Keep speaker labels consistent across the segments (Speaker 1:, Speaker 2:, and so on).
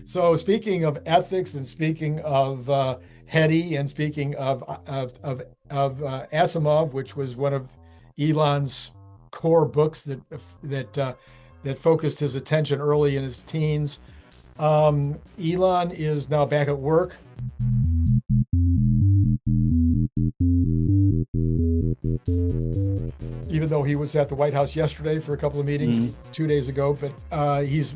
Speaker 1: So speaking of ethics and speaking of heady and speaking of Asimov, which was one of Elon's core books that focused his attention early in his teens. Elon is now back at work. Even though he was at the White House yesterday for a couple of meetings, 2 days ago, but he's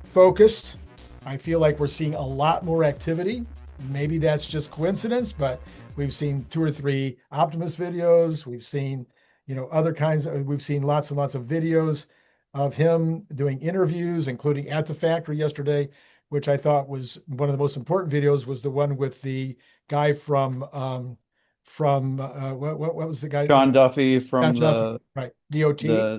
Speaker 1: focused. I feel like we're seeing a lot more activity. Maybe that's just coincidence, but we've seen two or three Optimus videos. We've seen, other kinds of, we've seen lots and lots of videos of him doing interviews, including at the factory yesterday, which I thought was one of the most important videos, was the one with the guy from what was the guy?
Speaker 2: John Duffy
Speaker 1: John
Speaker 2: from
Speaker 1: Duffy, right? DOT.
Speaker 2: the
Speaker 1: Yeah,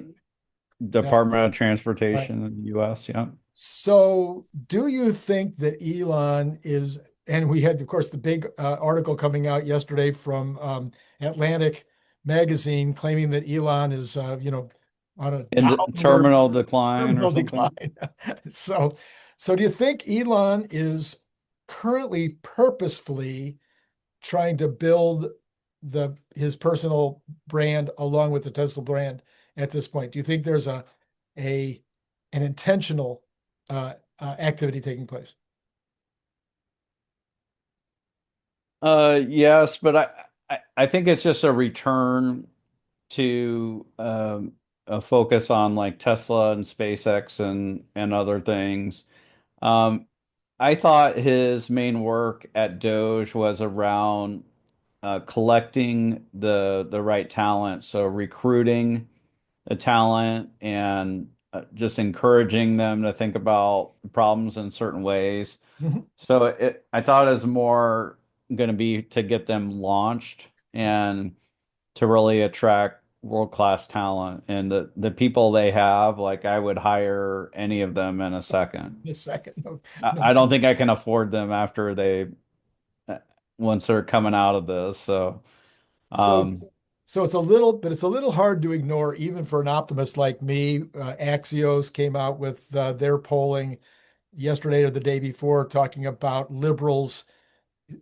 Speaker 2: Department of
Speaker 1: right.
Speaker 2: Transportation in the U.S. Yeah.
Speaker 1: So, do you think that Elon is, and we had, of course, the big article coming out yesterday from Atlantic magazine claiming that Elon is, on a
Speaker 2: In the
Speaker 1: downward
Speaker 2: terminal decline or
Speaker 1: terminal
Speaker 2: something.
Speaker 1: decline. So, so do you think Elon is currently purposefully trying to build his personal brand along with the Tesla brand at this point? Do you think there's a an intentional activity taking place?
Speaker 2: Yes, but I think it's just a return to a focus on like Tesla and SpaceX and other things. Um, I thought his main work at Doge was around collecting the right talent, so recruiting the talent and just encouraging them to think about problems in certain ways.
Speaker 1: Mhm.
Speaker 2: So I thought it was more going to be to get them launched and to really attract world-class talent. And the people they have, like I would hire any of them in a second.
Speaker 1: In a second. No,
Speaker 2: I
Speaker 1: no.
Speaker 2: don't think I can afford them after uh, once they're coming out of this. So,
Speaker 1: So,
Speaker 2: um,
Speaker 1: so it's a little hard to ignore, even for an optimist like me. Axios came out with their polling yesterday or the day before, talking about liberals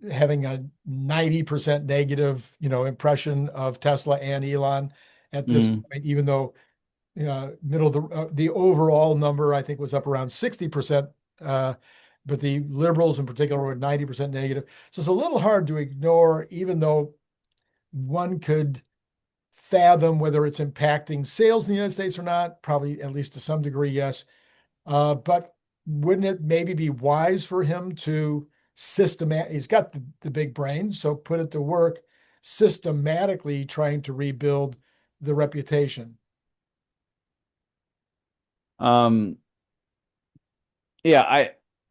Speaker 1: having a 90% negative, impression of Tesla and Elon at this
Speaker 2: mm,
Speaker 1: point, even though middle of the overall number I think was up around 60%, but the liberals in particular were 90% negative. So it's a little hard to ignore, even though one could fathom whether it's impacting sales in the United States or not. Probably at least to some degree, yes. But wouldn't it maybe be wise for him to he's got the big brain, so put it to work systematically trying to rebuild the reputation.
Speaker 2: um, yeah,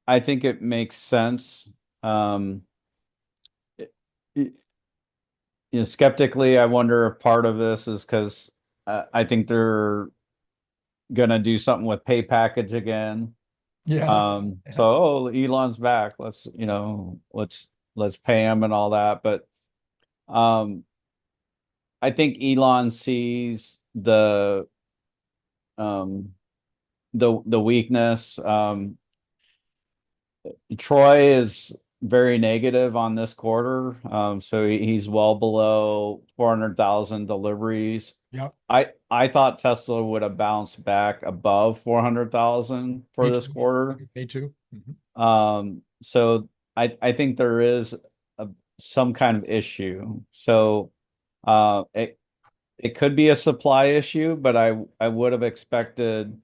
Speaker 2: I think it makes sense. Um, it- it- skeptically, I wonder if part of this is because I think they're gonna do something with pay package again.
Speaker 1: Yeah.
Speaker 2: So
Speaker 1: Yeah.
Speaker 2: oh, Elon's back. Let's pay him and all that. But um, I think Elon sees um the weakness. Troy is very negative on this quarter. So he's well below 400,000 deliveries.
Speaker 1: Yep.
Speaker 2: I thought Tesla would have bounced back above 400,000 for
Speaker 1: Me
Speaker 2: this
Speaker 1: too.
Speaker 2: quarter.
Speaker 1: Me too. Mhm.
Speaker 2: So I think there is some kind of issue. So it could be a supply issue, but I would have expected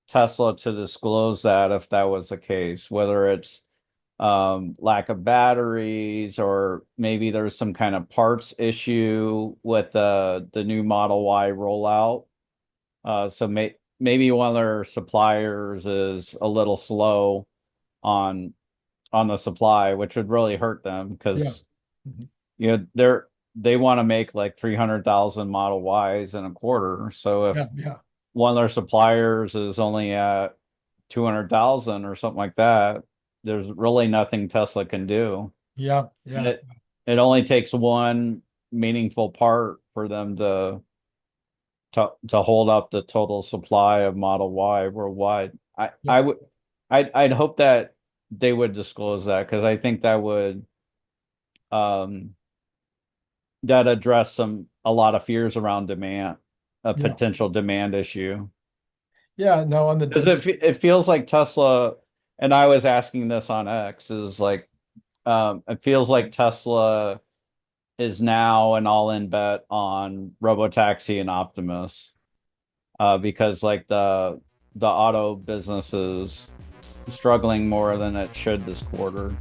Speaker 2: Tesla to disclose that if that was the case, whether it's lack of batteries or maybe there's some kind of parts issue with the new Model Y rollout. So maybe one of their suppliers is a little slow on on the supply, which would really hurt them
Speaker 1: Yeah.
Speaker 2: because
Speaker 1: Mhm.
Speaker 2: they want to make like 300,000 Model Ys in a quarter. So if
Speaker 1: Yeah. Yeah.
Speaker 2: one of their suppliers is only at 200,000 or something like that, there's really nothing Tesla can do.
Speaker 1: Yeah. Yeah.
Speaker 2: It only takes one meaningful part for them to hold up the total supply of Model Y worldwide.
Speaker 1: Yep.
Speaker 2: I'd hope that they would disclose that, because I think that would um that address a lot of fears around demand, a
Speaker 1: Yeah.
Speaker 2: potential demand issue.
Speaker 1: Yeah. No, on
Speaker 2: Because
Speaker 1: the
Speaker 2: it feels like Tesla, and I was asking this on X, is like it feels like Tesla is now an all-in bet on Robotaxi and Optimus, because like the auto business is struggling more than it should this quarter.